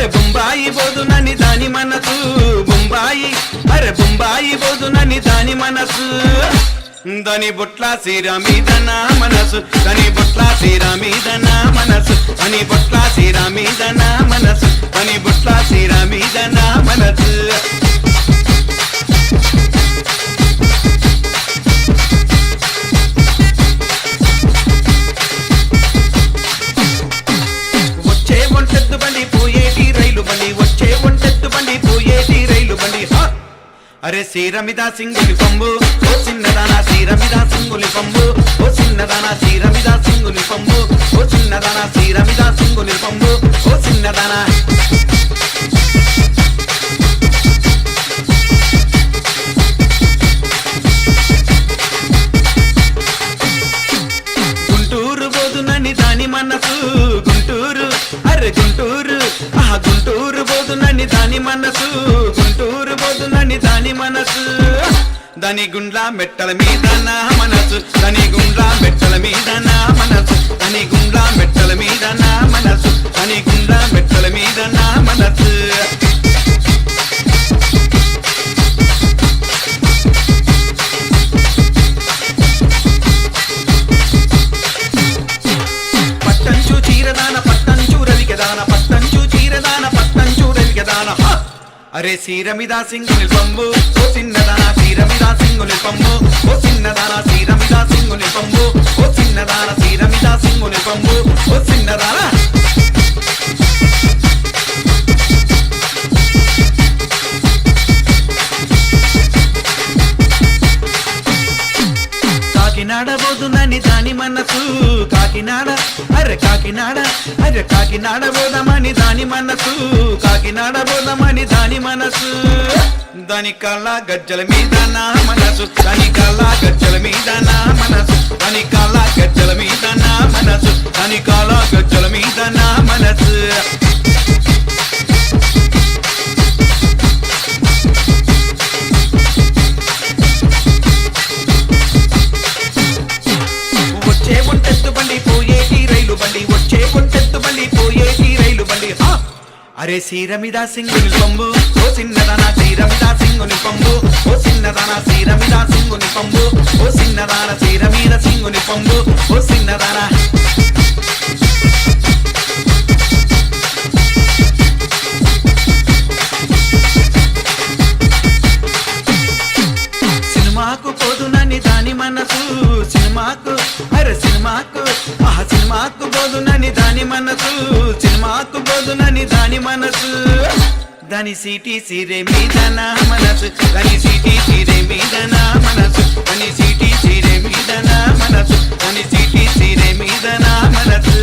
అరే బొంబాయి బోదునని దాని మనసు బొంబాయి అరే బొంబాయి బోదునని దాని మనసు దాని బొట్ల సీర మీద నా మనసు దాని బొట్ల సీర మీద నా మనసు దాని బొట్ల సీర మీద నా మనసు దాని బొట్ల సీర మీద నా మనసు వచ్చే ఒంటెత్తు బండి పోయేటి రైలు బండి వచ్చే ఒంటెత్తు బండి పోయేటి రైలు బండి అరే సీరమిద సింగులి పంబు ఓ చిన్నదానా సీరమిద సింగులి పంబు ఓ చిన్నదానా సీరమిద సింగులి పంబు ఓ చిన్నదానా సీరమిద సింగులి పంబు ఓ చిన్నదానా గుంటూరు బోదునని దాని మనసు గుంటూరు అరే గుంటూరు గుంటూరు బోదునని దాని మనసు గుంటూరు బోదునని దాని మనసు దాని గుండ్ల మెట్టల మీద నా మనసు దాని గుండ్ల మెట్టల మీద నా మనసు దాని గుండ్ల మెట్టల మీద నా మనసు దాని గుండ్ల మెట్టల మీద నా మనసు పట్టంచు చీరదాన పట్టంచు రవికదాన పట్టంచు చీరదాన పట్టంచు రవికదాన అరే సీరమిద సింగుని పంబు ఓ చిన్నదానా సీరమిద సింగుని పంబు ఓ చిన్నదానా సీరమిద సింగుని పంబు ఓ చిన్నదానా సీరమిద సింగుని పంబు ఓ చిన్నదానా కాకినాడ బోదునని దాని మనసు కాకినాడ అరే కాకినాడ అరే కాకినాడ బోదమని దాని మనసు కాకినాడ బోదమని దాని మనసు దాని కళ్ళ గజ్జల మీద నా మనసు దాని కళ్ళ గజ్జల మీద నా మనసు దాని కళ్ళ గజ్జల మీద నా మనసు దాని కళ్ళ గజ్జల మీద నా మనసు వచ్చే ఒంటెత్తు బండి పోయేటి రైలు బండి వచ్చే ఒంటెత్తు బండి పోయేటి రైలు బండి అరే సీరమిద సింగుని పంబు ఓ చిన్నదానా సీరమిద సింగుని పంబు ఓ చిన్నదానా సీరమిద సింగుని పంబు ఓ చిన్నదానా సీరమిద సింగుని పంబు ఓ చిన్నదానా సినిమాకు పోదునని దాని మనసు సినిమాకు అరే సినిమాకు సినిమాకు పోదునని దాని మనసు సినిమాకు పోదునని దాని మనసు దాని సీటీ సీరే మీద నా మనసు దాని సీటీ సీరే మీద నా మనసు దాని సీటీ సీరే మీద నా మనసు దాని సీటీ సీరే మీద నా మనసు